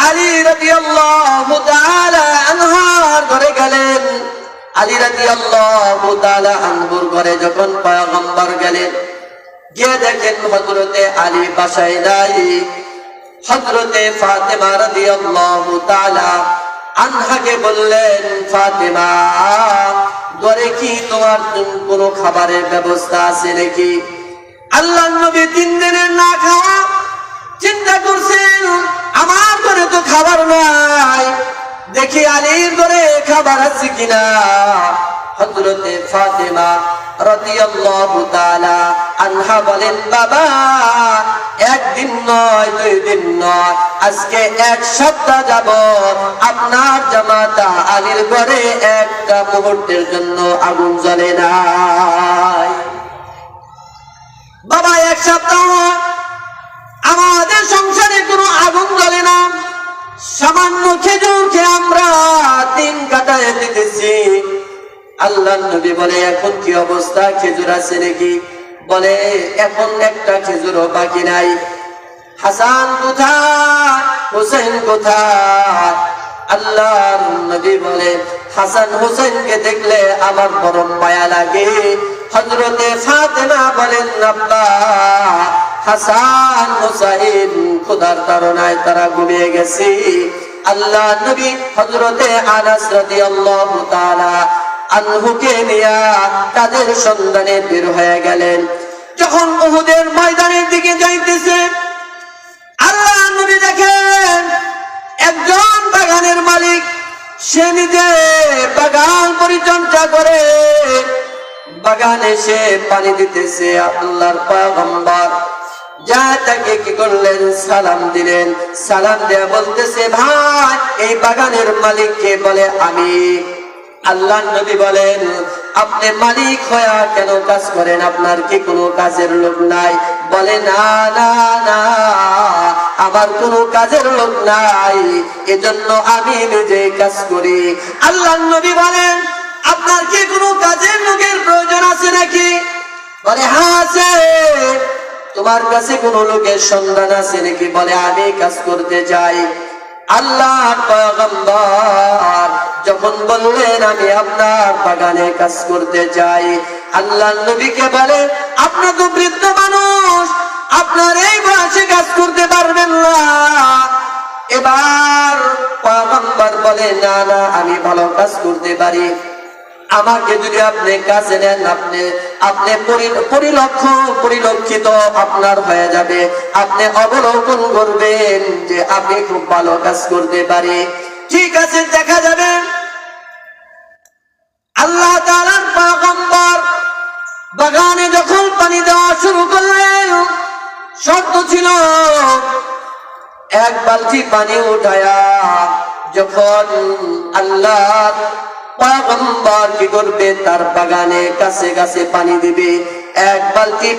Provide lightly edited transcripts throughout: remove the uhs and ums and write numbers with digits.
আলী রাদিয়াল্লাহু তাআলা আনহার ঘরে গেলেন। আলী রাদিয়াল্লাহু তাআলা আনহুর ঘরে যখন পয়গম্বর গেলেন, গিয়ে দেখেন হযরতে আলী বাসায় নাই। হযরতে ফাতেমা রাদিয়াল্লাহু তাআলা আনহাকে বললেন, ফাতেমা, ঘরে কি তোমার কোনো খাবারের ব্যবস্থা আছে নাকি? আল্লাহর নবী 3 দিনের না খাওয়া, চিন্তা করছেন আমার ঘরে তো খাবার নাই, দেখি আলীর ঘরে খাবার আছে কিনা। হযরতে ফাতেমা রাদিয়াল্লাহু তাআলা আনহা বলেন, বাবা, 1 দিন নয় 2 দিন নয়, আজকে 1 সপ্তাহ যাবত আপনার জামাতা আলীর ঘরে একটা মুহূর্তের জন্য আগুন জ্বলে নাই। বাবা, 1 সপ্তাহ আমাদের সংসারে কোনো আগুন জ্বলে না, সামান্য খেজুর খেয়ে আমরা দিন কাটায় দিতেছি। আল্লাহর নবী বলে, এখন কি অবস্থা, খেজুর আছে নাকি? বলে, এখন একটা খেজুরও বাকি নাই। হাসান কোথায়, হোসেন কোথায়? আল্লাহর নবী বলে, হাসান হোসেনকে দেখলে আমার বড় মায়া লাগে। হযরতে ফাতেমা বলেন, আব্বা, হাসান হোসেন খোদার তাড়নায় তারা ঘুমিয়ে গেছে। আল্লাহ নবী হযরতে আনাস রাদিয়াল্লাহু তাআলা আনহুকে নিয়ে তাদের সন্ধানে বের হয়ে গেলেন। যখন উহুদের ময়দানের দিকে যাইতেছে, আল্লাহ নবী দেখেন একজন বাগানের মালিক, সে নিজে বাগান পরিচর্যা করে, বাগানে সে পানি দিতেছে। আল্লাহর পয়গম্বর যা তাকে কি করলেন, সালাম দিলেন। সালাম দেয়া বলতেছে, ভাই, এই বাগানের মালিককে? বলে, আমি। আল্লাহর নবী বলেন, আপনি মালিক হয়ে কেন কাজ করেন? আপনার কি কোনো কাজের লোক নাই? বলে, না না না, আমার কোনো কাজের লোক নাই, এজন্য আমি নিজে কাজ করি। আল্লাহর নবী বলেন, আপনার কি কোনো কাজের লোকের প্রয়োজন আছে নাকি? বলে, হ্যাঁ আছে। তোমার কাছে কোনো লোকের সন্ধান আছে নাকি? বলে, আমি কাজ করতে চাই। আল্লাহর পয়গম্বর যখন বললেন, আমি আপনার বাগানে কাজ করতে চাই, আল্লাহর নবীকে বলে, আপনি তো বৃদ্ধ মানুষ, আপনার এই বয়সে কাজ করতে পারবেন না। এবার পয়গম্বর বলে, না না, আমি ভালো কাজ করতে পারি, আমাকে যদি আপনি কাছে নেন, আপনি পরিলক্ষিত আপনার হয়ে যাবে, আপনি অবলোকন করবেন যে আমি খুব ভালো কাজ করতে পারি। ঠিক আছে, দেখা যাবে। আল্লাহ তাআলার পয়গম্বর বাগানে যখন পানি দেওয়া শুরু করলেন, শর্ত ছিল 1 বালতি পানি উঠায়া যখন আল্লাহর পয়গম্বর কি করবে, তার বাগানে কাছে কাছে পানি দিবে। 1 বালতি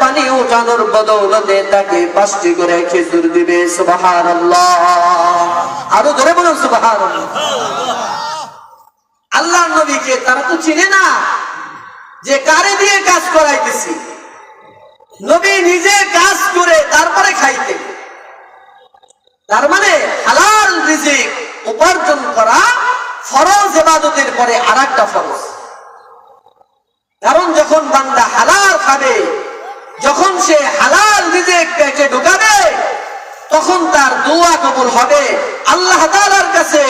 পানি উঠানোর বদৌলতে তাকে 5টি করে খেজুর দিবে। সুবহানাল্লাহ, আরো জোরে বলুন সুবহানাল্লাহ। আল্লাহর নবীকে তারা তো চিনে না যে কারে দিয়ে কাজ করাইতেছি। নবী নিজে কাজ করে তারপরে খাইতে, তার মানে হালাল রিজিক উপার্জন করা ফরজ ইবাদতের পরে আরেকটা ফরজ। কারণ যখন বান্দা হালাল খাবে, যখন সে হালাল রিজিক পেটে ঢুকাবে, তখন তার দোয়া কবুল হবে। আল্লাহ তাআলার কাছে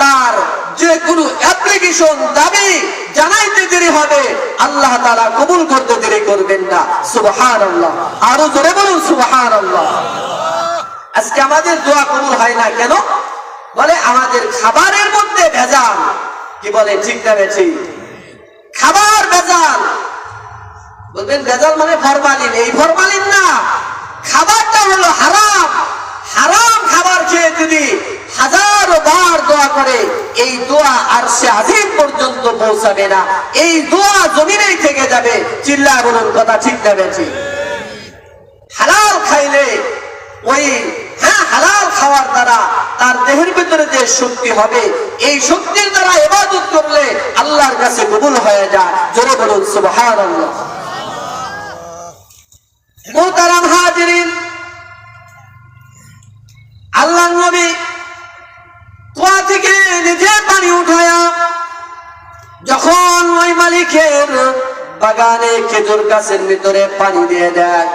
তার যে কোনো অ্যাপ্লিকেশন দাবি জানাইতে দেরি হবে, আল্লাহ তাআলা কবুল করতে দেরি করবেন না। সুবহানাল্লাহ, আরো জোরে বলুন সুবহানাল্লাহ। আজকে আমাদের দোয়া কবুল হয় না কেন? বলে, আমাদের খাবারের মধ্যে ভেজাল। কি বলে, ঠিক না বেশি? খাবার ভেজাল। বলবেন ভেজাল মানে ফরমালিন। এই ফরমালিন না, খাবারটা হলো হারাম। হারাম খাবার খেয়ে যদি হাজারো বার দোয়া করে, এই দোয়া আরশে আজিম পর্যন্ত পৌঁছাবে না, এই দোয়া জমিনেই থেকে যাবে। চিল্লায় বলুন, কথা ঠিক না বেশি? হালাল খাইলে ওই হালাল খাওয়ার দ্বারা তার দেহের ভিতরে যে শক্তি হবে, এই শক্তির দ্বারা ইবাদত করলে আল্লাহর কাছে কবুল হয়ে যায়। জোরে বলুন সুবহানাল্লাহ। মুহতারাম হাজিরিন, আল্লাহর নবী বাগানে খেজুর গাছের ভিতরে পানি দিয়ে দেয়।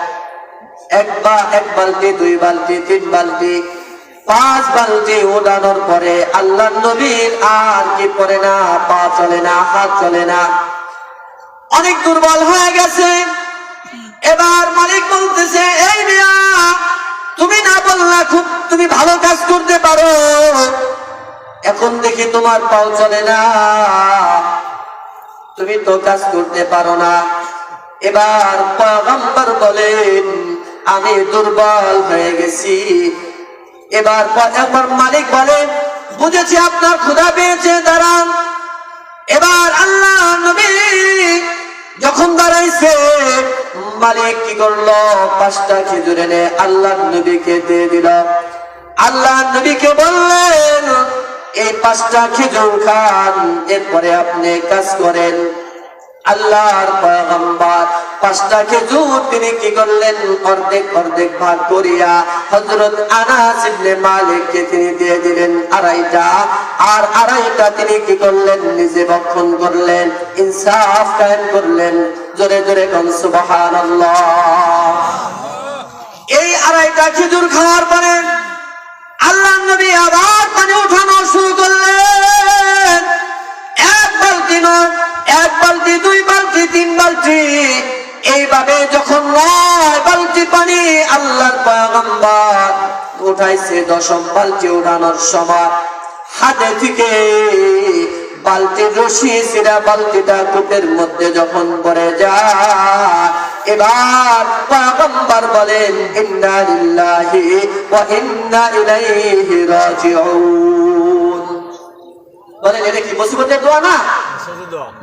এক বালতি, 2 বালতি, 3 বালতি, 5 বালতি উঠানোর পরে আল্লাহর নবীর আর কি করে না, পা চলে না, হাত চলে না, অনেক দুর্বল হয়ে গেছে। এবার মালিক বলতেছে, এই মিয়া, তুমি না বললা খুব তুমি ভালো কাজ করতে পারো, এখন দেখি তোমার পাও চলে না, তুমি তো কাজ করতে পারো না। এবার পয়গম্বর বলেন, আমি দুর্বল হয়ে গেছি। এবার মালিক বলেন, বুঝেছি আপনার ক্ষুধা পেয়েছে, দাঁড়ান। এবার আল্লাহ নবী যখন দাঁড়াইছে, মালিক কি করলো, 5টা খেজুর এনে আল্লাহ নবীকে দিয়ে দিল। আল্লাহ নবীকে বললেন, এই 5টা খেজুর খান, এরপরে আপনি কাজ করেন। আল্লাহর পয়গম্বর 5টা খেজুর তিনি কি করলেন, অর্ধেক অর্ধেক ভাগ করিয়া হযরত আনাস ইবনে মালিককে তিনি দিয়ে দিলেন 2.5টা, আর 2.5টা তিনি কি করলেন, নিজে ভক্ষণ করলেন, ইনসাফ কায়েম করলেন। জোরে জোরে কোন সুবহানাল্লাহ। এই 2.5টা খেজুর খাওয়ার পরে আল্লাহর নবী আবার পানি উঠানো শুরু করলেন। 1 বালতি নয়, 1 বালতি, 2 বালতি, 3 বালতি, এইভাবে যখন 9 বালতি পানি আল্লাহর পয়গম্বর উঠাইছে, 10ম বালতি উঠানোর সময় হাতে থেকে বালতির রশি ছিঁড়া বালতিটা কূপের মধ্যে যখন পড়ে যায়, এবার পয়গম্বর বলেন, ইন্না লিল্লাহি ওয়া ইন্না ইলাইহি রাজিউন। বলেন, এটা কি মুসিবতের দোয়া না?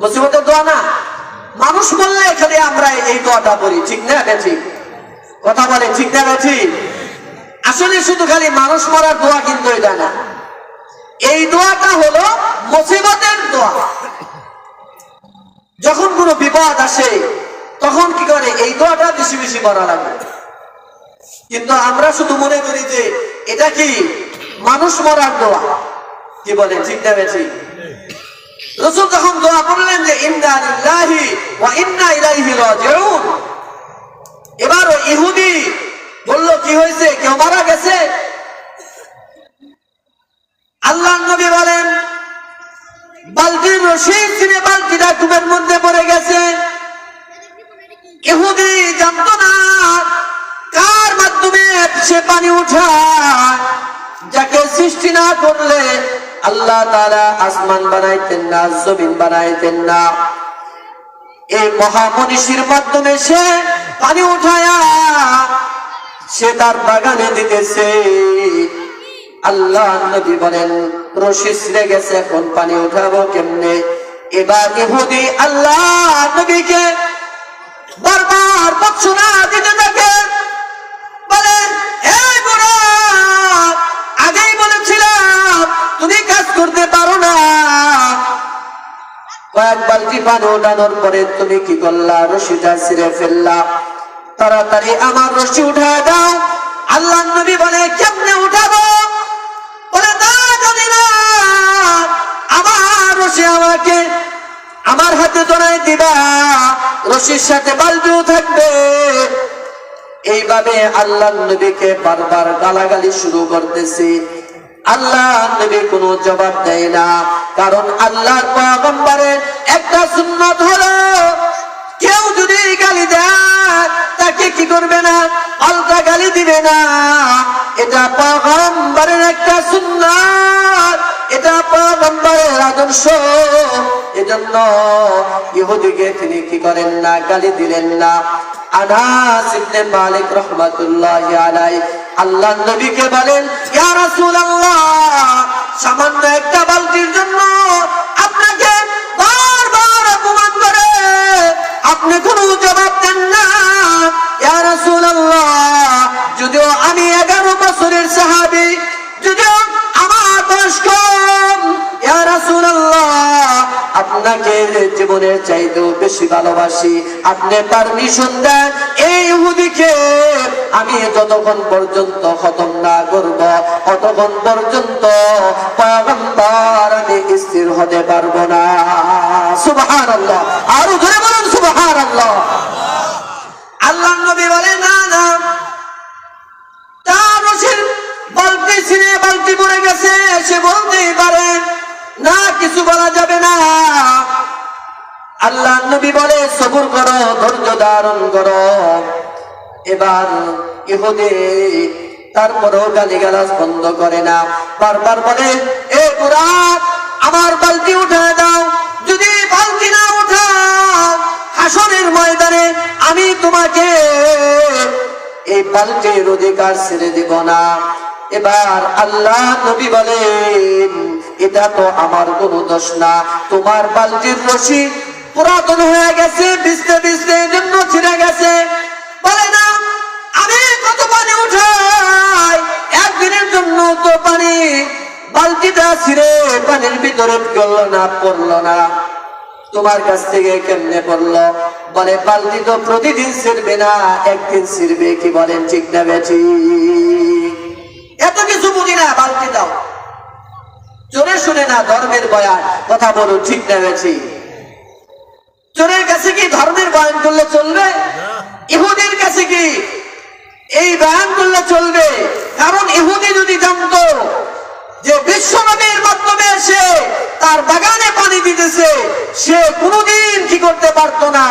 মুসিবতের দোয়া না? মানুষ বললে এখানে আমরা এই দোয়াটা পড়ি, ঠিক না বেঠিক? কথা বলে, ঠিক না বেঠিক? আসলে শুধু খালি মানুষ মরার দোয়া কিন্তু এটা না, এই দোয়াটা হলো মুসিবতের দোয়া। যখন কোনো বিপদ আসে তখন কি করে, এই দোয়াটা বেশি বেশি করা লাগে। কিন্তু আমরা শুধু মনে করি যে এটা কি মানুষ মরার দোয়া। কি বলে, ঠিক না বেঠিক? রাসূল যখন দোয়া পড়লেন যে ইন্না লিল্লাহি ওয়া ইন্না ইলাইহি রাজিউন, এবার ওই ইহুদি বলল, কি হয়েছে, কেউ মারা গেছে? আল্লাহর নবী বলেন, বালতির রশি ছিঁড়ে বালতিটা কূপের মধ্যে পড়ে গেছে। ইহুদি জানতো না কার মাধ্যমে সে পানি উঠায়, যাকে সৃষ্টি না করলে আল্লাহ তাআলা আসমান বানাইতেন না, জমিন বানাইতেন না। এই মহামনীষীর মাধ্যমে সে পানি উঠায়া সে তার বাগানে দিতেছে। আল্লাহ নবী বলেন, রশি ছিঁড়ে গেছে, এখন পানি উঠাবো কেমনে? এবার ইহুদি আল্লাহ নবীকে বারবার বর্ষনা দিতে থাকে, বলে, এই বুড়া, আগেই বলেছিলাম তুমি কাজ করতে পারো না, কয়েক বালতি পানি উঠানোর পরে তুমি কি করলা, রশিটা ছিঁড়ে ফেললা, তাড়াতাড়ি আমার রশি উঠায় দাও। আল্লাহ নবী বলে, কেমনে উঠাবো? বলে, না জানি না, আমার রশি আমাকে আমার হাতে ধরাই দিবা, রশির সাথে বালতিও থাকবে। এইভাবে আল্লাহ নবীকে বারবার গালাগালি শুরু করতেছি। আল্লাহ নবী কোনো জবাব দেয় না, কারণ আল্লাহর পয়গম্বরের একটা সুন্নাত হলো, কেউ যদি গালি দেয় তাকে কি করবে না, পাল্টা গালি দিবে না। এটা পয়গম্বরের একটা সুন্নাত, এটা পয়গম্বরের আদর্শ। এজন্য ইহুদিকে তিনি কি করেন না, গালি দিলেন না। আনাস ইবনে মালিক রাহমাতুল্লাহি আলাইহি আল্লাহ নবীকে বলেন, ইয়া রাসূলুল্লাহ, সামান্য একটা বালতির জন্য আপনাকে বারবার অপমান করে আপনি কোনো জবাব দেন না। ইয়া রাসূলুল্লাহ, যদিও আমি 11 বছরের সাহাবী, যদিও আমার বয়স কম, ইয়া রাসূলুল্লাহ, আপনি আপনাকে জীবনের চাইতেও বেশি ভালোবাসি, আপনি পারমিশন দেন এই ইহুদিকে আমি যতক্ষণ পর্যন্ত খতম না করব ততক্ষণ পর্যন্ত পয়গম্বর আমি স্থির হতে পারবো না। সুবহানাল্লাহ, আরো জোরে বলুন সুবহানাল্লাহ। আল্লাহর নবী বলে না না, তার রশির বালতি ছিঁড়ে বালতি পড়ে গেছে, সে বলতেই পারে না, কিছু বলা যাবে না। আল্লাহ নবী বলে সবুর করো, ধৈর্য ধারণ করো। এবার ইহুদি তারপরেও গালিগালাজ বন্ধ করে না, বারবার বলে এ বুড়া আমার বালতি উঠায় দাও, যদি বালতি না উঠাও হাসরের ময়দানে আমি তোমাকে এই বালতির অধিকার ছেড়ে দিব না। এবার আল্লাহ নবী বলেন এটা তো আমার কোনো দোষ না, তোমার বালতির রশি পুরাতন হয়ে গেছে, ভিজতে ভিজতে জন্য ছিঁড়ে গেছে। বলে না আমি কত পানি উঠাই, একদিনের জন্য তো পানি বালতিটা ছিঁড়ে পানির ভিতরে গেল না, পড়লো না, তোমার কাছ থেকে কেমনে পড়লো? বলে বালতি তো প্রতিদিন ছিঁড়বে না, একদিন ছিঁড়বে। কি বলেন ঠিক না বেঠি? এত কিছু বুঝি না, বালতি দাও। চোরে শুনে না ধর্মের বয়ান, কথা বলুন ঠিক না বেঠি? চোরের কাছে কি ধর্মের বয়ান করলে চলবে? ইহুদির কাছে কি এই বয়ান করলে চলবে? কারণ ইহুদি যদি জানতো যে বিশ্বনবীর মাধ্যমে সে তার বাগানে পানি দিতেছে, সে কোনোদিন কি করতে পারতো না,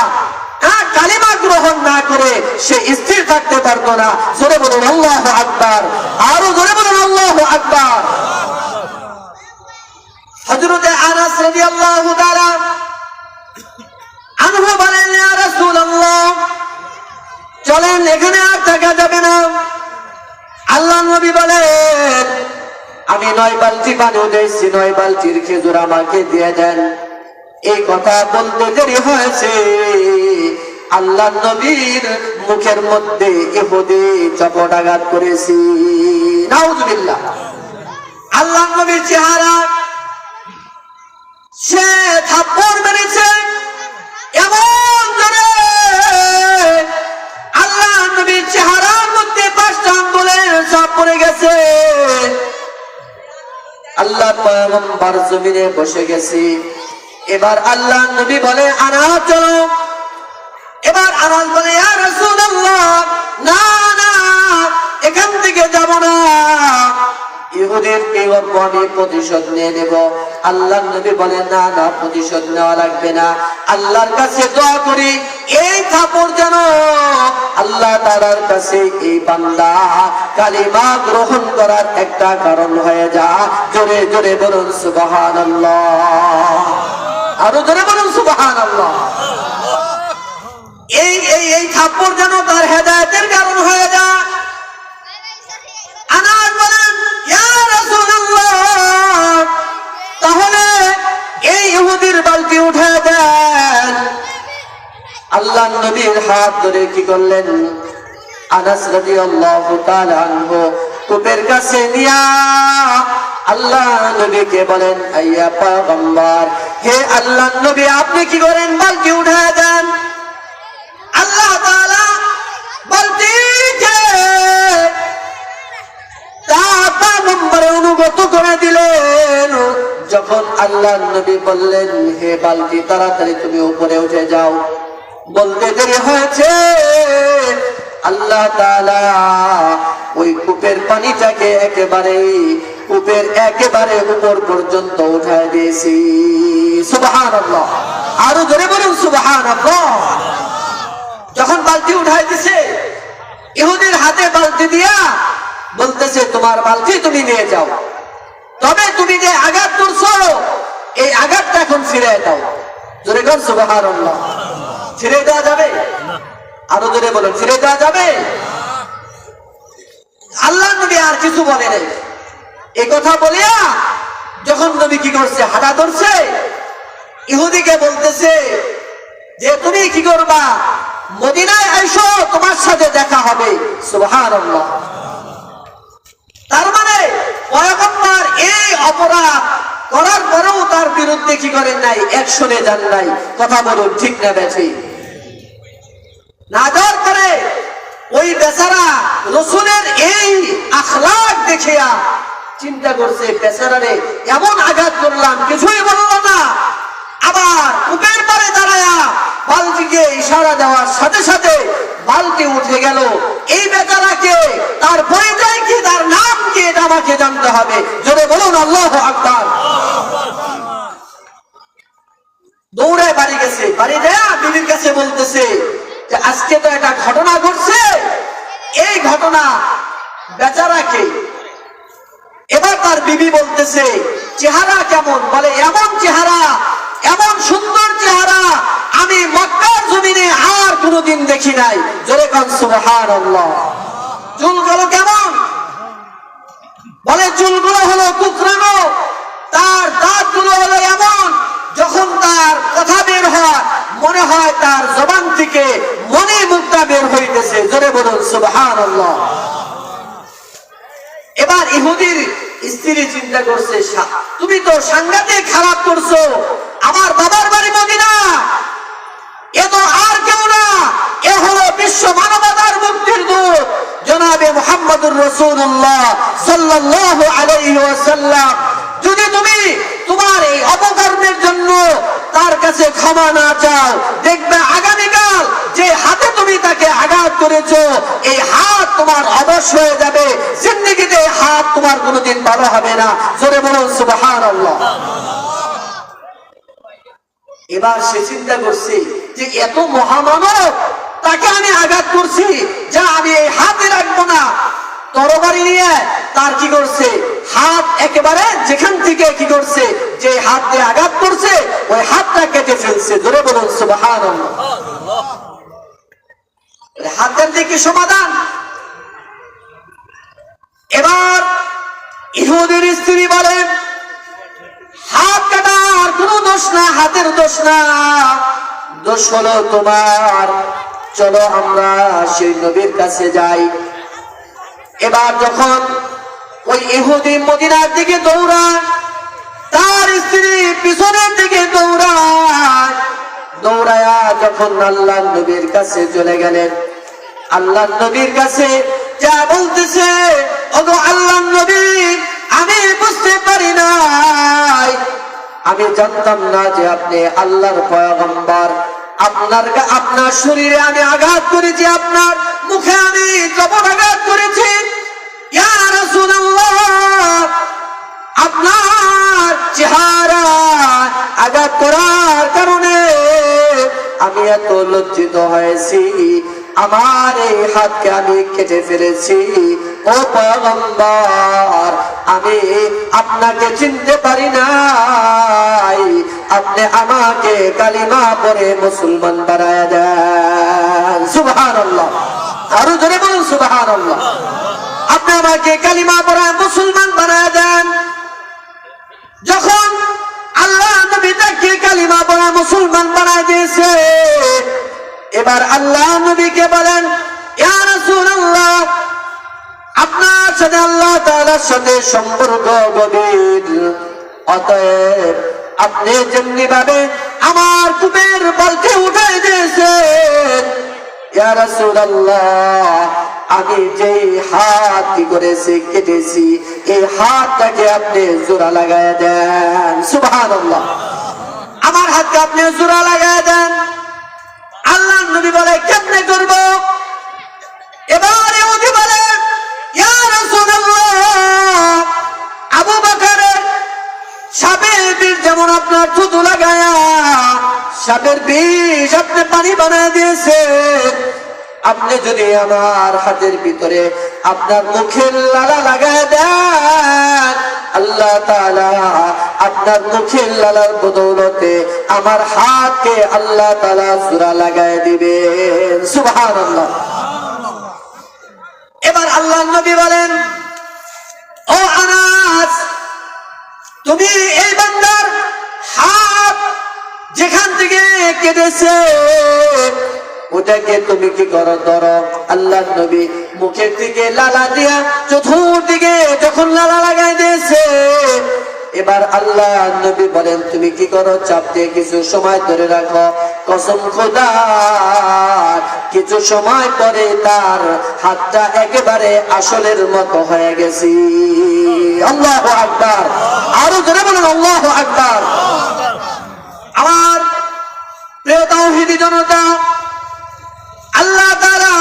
কালিমা গ্রহণ না করে সে স্থির থাকতে পারতো না। জোরে বলুন আল্লাহু আকবার, আরো জোরে বলুন আল্লাহু আকবার। হযরতে আনাস রাদিয়াল্লাহু তাআলা আনহু বলেন ইয়া রাসূলুল্লাহ চলেন, এখানে আর থাকা যাবে না। আল্লাহর নবী বলেন আমি 9 বালতি পানি দিয়েছি, 9 বালতির খেজুর আমাকে দিয়ে দেন। এই কথা বলতে দেরি হয়েছে, আল্লাহ নবীর মুখের মধ্যে ইহুদি চপটাঘাত করেছি। নাউজুবিল্লাহ। আল্লাহ নবীর চেহারা সে থাপ্পড় মেরেছে এমন জোরে, আল্লাহ নবীর চেহারার মধ্যে 5টা আঙ্গুলের ছাপ পড়ে গেছে। আল্লাহ পয়গম্বর জমিনে বসে গেছি। এবার আল্লাহ নবী বলে আনাস চলো। এবার আনাস বলে ইয়া রাসূলুল্লাহ না না, এখান থেকে যাব না, ইহুদির এই আমি প্রতিশোধ নিয়ে নেব। আল্লাহ নবী বলে না না, প্রতিশোধ নেওয়া লাগবে না, আল্লাহর কাছে দোয়া করি এই থাপড় যেন আল্লাহ তাআলার কাছে এই বান্দা কালিমা গ্রহণ করার একটা কারণ হয়ে যা। জোরে জোরে বলুন সুবহানাল্লাহ, আরো জোরে বলুন সুবহানাল্লাহ। এই থাপ্পড় যেন তার হেদায়েতের কারণ হয়ে যা। আনাস বলেন ইয়া রাসূলুল্লাহ তাহলে এই ইহুদির বালতি উঠে দেন। আল্লাহ নবীর হাত ধরে কি করলেন, আনাস রাদিয়াল্লাহু তাআলা আনহু কূপের কাছে নিয়া আল্লাহ নবীকে বলেন আইয়া পয়গম্বর, হে আল্লাহ নবী আপনি কি করেন, বালতি উঠে দেন। আল্লাহ তাআলা বালতিকে তার পয়গম্বরে অনুগত করে দিলেন। যখন আল্লাহ নবী বললেন হে বালতি তাড়াতাড়ি তুমি উপরে উঠে যাও, বলতে দেরি হয়েছে, আল্লাহ তাআলা ওই কূপের পানিটাকে কূপের একেবারে উপর পর্যন্ত উঠায় দিয়েছি। সুবহানাল্লাহ, আরো জোরে বলুন সুবহানাল্লাহ। যখন বালতি উঠায় দিছে, ইহুদির হাতে বালতি দিয়া বলতেছে তোমার বালতি তুমি নিয়ে যাও, তবে তুমি যে আঘাত করছো এই আঘাতটা এখন ছিঁড়ে দাও। জোরে বলুন সুবহানাল্লাহ। ছিঁড়ে দেওয়া যাবে? আরো জোরে বলুন, ছিঁড়ে দেওয়া যাবে? আল্লাহ নবী আর কিছু বলে নাই। এই কথা বলিয়া যখন নবী কি করছে, হাঁটা ধরছে, ইহুদিকে বলতেছে যে তুমি কি করবা, মদিনায় আইসো, তোমার সাথে দেখা হবে। সুবহানাল্লাহ। তার মানে পয়গম্বর এই অপরাধ করার পরেও তার বিরুদ্ধে কি করেন নাই, অ্যাকশনে যান নাই। কথা বলুন ঠিক না বেঠি? না যাওয়ার পরে ওই বেচারা রসুলের এই আখলাক দেখিয়া চিন্তা করছে, বেচারারে এমন আঘাত করলাম, কিছুই বললো না। আবার কূপের পারে দাঁড়ায়া বালতিকে ইশারা দেওয়ার সাথে সাথে বালতি উঠে গেল। এই বেচারাকে, তার পরিচয় কি, তার নাম কি, এটা আমাকে জানতে হবে। জোরে বলুন আল্লাহু আকবার। দৌড়ে বাড়ি গেছে, বাড়ি দেয়া বিবির কাছে বলতেছে যে আজকে তো একটা ঘটনা ঘটছে। এই ঘটনা বেচারাকে, এবার তার বিবি বলতেছে চেহারা কেমন? বলে এমন চেহারা, এমন সুন্দর চেহারা আমি মক্কার জমিনে আর কোনোদিন দেখি নাই। জোরে কান সুবহানাল্লাহ। চুলগুলো কেমন? বলে চুলগুলো হলো কুকরানো, তার দাঁতগুলো হলো এমন, যখন তার কথা বের হয় মনে হয় তার জবান থেকে মনে মুক্তা বের হইতেছে। জোরে বলুন সুবহানাল্লাহ। এবার ইহুদির স্ত্রী চিন্তা করছে, তুমি তো সাংঘাতিক খারাপ করছো, আমার বাবার বাড়ি মদিনা, এ তো আর কেউ না, এ হলো বিশ্ব মানবতার মুক্তির দূত জনাবে মুহাম্মদুর রাসূলুল্লাহ সাল্লাল্লাহু আলাইহি ওয়াসাল্লাম। যদি তুমি তোমার এই অপকর্মের জন্য তার কাছে ক্ষমা না চাও, দেখবে আগামীকাল যে হাতে তুমি তাকে আঘাত করেছো, এই হাত তোমার অবশ হয়ে যাবে। জিন্দেগিতে হাত তোমার কোনোদিন ভালো হবে না। জোরে বলুন সুবহানাল্লাহ। এবার সে চিন্তা করছে যে এত মহামানব, তাকে আমি আঘাত করছি, যা আমি এই হাতে রাখবো না। তরবারি নিয়ে তার কি করছে, হাত একেবারে যেখান থেকে কি করছে, যে হাত দিয়ে আঘাত করছে ওই হাতটা কেটে ফেলছে। ধরে বলুন সুবহানাল্লাহ। হাতের দিকে সমাধান। এবার ইহুদির স্ত্রী বলে হাত কাটার কোনো দোষ না, হাতের দোষ না, দোষ হলো তোমার। চলো আমরা সেই নবীর কাছে যাই। এবার যখন ওই ইহুদি মদিনার দিকে দৌড়ায়, তার স্ত্রী পিছনের দিকে দৌড়ায়, দৌড়ায়া যখন আল্লাহর নবীর কাছে চলে গেলেন, আল্লাহর নবীর কাছে যা বলতেছে, ওগো আল্লাহর নবী, আমি বুঝতে পারি নাই, আমি জানতাম না যে আপনি আল্লাহর পয়গম্বর। আপনার শরীরে আমি আঘাত করেছি, আপনার মুখে আমি জবর আঘাত করেছি। ইয়া রাসূলুল্লাহ, আপনার চেহারা আঘাত করার কারণে আমি এত লজ্জিত হয়েছি, আমার এই হাতকে আমি কেটে ফেলেছি। ও পয়গম্বর, আমি আপনাকে চিনতে পারি নাই, আপনি আমাকে কালিমা পড়ে মুসলমান বানায় দেন। সুবহানাল্লাহ। আরো জোরে বলুন সুবহানাল্লাহ। আপনি আমাকে কালিমা পড়ে মুসলমান বানায় দেন। যখন আল্লাহ নবী তাকে কালিমা পড়ে মুসলমান বানায় দিয়েছে, এবার আল্লাহ নবীকে বলেন, ইয়া রাসূলুল্লাহ, আপনার সাথে আল্লাহ তাআলার সাথে সম্পর্ক গভীর, অতএব আপনি যেমনি ভাবে আমার কূপের বালতি উঠাই দিয়েছেন, ইয়া রাসূলুল্লাহ, আমি যেই হাত কি করেছি, কেটেছি, এই হাতটাকে আপনি জোড়া লাগায় দেন। সুবহানাল্লাহ। আমার হাতকে আপনি জোড়া লাগায় দেন। আল্লাহ নবী বলে কেমনে করব? এবারে ওকে বলে, ইয়া রাসূলুল্লাহ, আবু বকরের সাপের বিষ যেমন আপনার থুতু লাগায়া সাপের বিষ আপনি পানি বানায় দিয়েছেন, আপনি যদি আমার হাতের ভিতরে আপনার মুখের লালা লাগায় দেন, আল্লাহ তাআলা আপনার মুখের লালার বদৌলতে আমার হাতকে আল্লাহ তাআলা জোড়া লাগায় দিবেন। সুবহানাল্লাহ। এবার আল্লাহর নবী বলেন, ও আনাস, তুমি এই বান্দার হাত যেখান থেকে কেটেছে ওটাকে তুমি কি করো, ধরো। আল্লাহর নবী মুখের দিকে লালা দিয়া চতুর্দিকে যখন লালা লাগাই দিয়েছে, এবার আল্লাহ নবী বলেন তুমি কি করো, চাপ দিয়ে কিছু সময় ধরে রাখো। কসম খোদার, কিছু সময় পরে তার হাতটা একেবারে আসলের মতো হয়ে গেছে। আল্লাহু আকবার, আরো জোরে বলেন আল্লাহু আকবার। আমার প্রিয় তাওহীদি জনতা, আল্লাহ তাআলা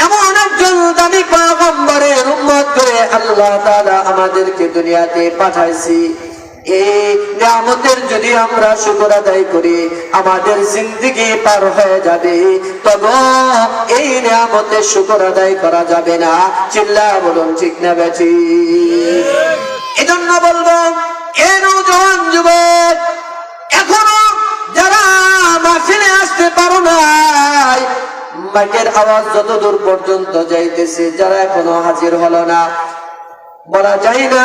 এমন একজন দামি পয়গম্বরের উম্মত করে আল্লাহ তাআলা আমাদেরকে দুনিয়াতে পাঠাইছি। এই নিয়ামতের যদি আমরা শুকর আদায় করি আমাদের জিন্দেগি পার হয়ে যাবে, তবে এই নিয়ামতের শুকর আদায় করা যাবে না। চিল্লা বলুন ঠিক না বেঠি? এজন্য বলবো এই নওজোয়ান যুবক, এখনো যারা মাহফিলে আসতে পারো নাই, মাইকের আওয়াজ যত দূর পর্যন্ত যাইতেছে, যারা এখনো হাজির হলো না, বলা যায় না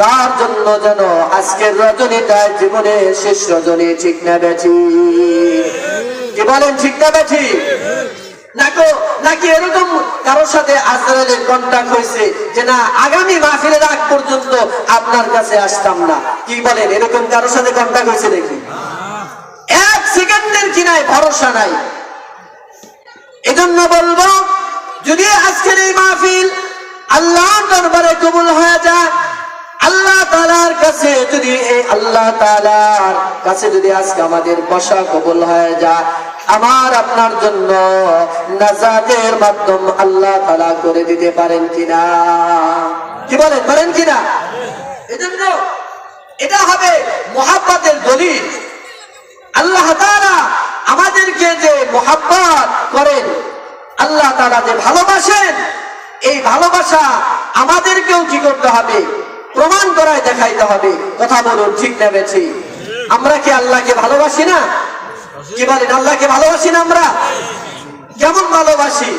কার জন্য যেন আজকের রজনীটা জীবনের শেষ রজনী। ঠিক না বেঠি? কি বলেন ঠিক না বেঠি? নাকি এরকম কারোর সাথে আজরাইলের কন্টাক্ট হয়েছে যে না আগামী মাহফিলের আগ পর্যন্ত আপনার কাছে আসতাম না? কি বলেন, এরকম কারোর সাথে কন্টাক্ট হয়েছে দেখি? এক সেকেন্ডের কি নাই, ভরসা নাই। এজন্য বলবো যদি আজকের এই মাহফিল আল্লাহর দরবারে কবুল হয়ে যায়, আল্লাহ তাআলার কাছে যদি এই আল্লাহ তাআলার কাছে যদি আজকে আমাদের বসা কবুল হয়ে যায়, আমার আপনার জন্য নাজাতের মাধ্যম আল্লাহ তাআলা করে দিতে পারেন কিনা? কি বলেন, পারেন কিনা? এজন্য এটা হবে মুহাব্বতের দলিল। আল্লাহ তাআলা আমাদেরকে যে মুহাব্বত করেন, আল্লাহ তাআলা যে ভালোবাসেন, এই ভালোবাসা আমাদেরকেও কি করতে হবে? প্রমাণ করায় দেখাইতে হবে। কথা বলুন ঠিক না বেঠি? আমরা কি আল্লাহকে ভালোবাসি না? কি বলেন, আল্লাহকে ভালোবাসি না? আমরা কেমন ভালোবাসি?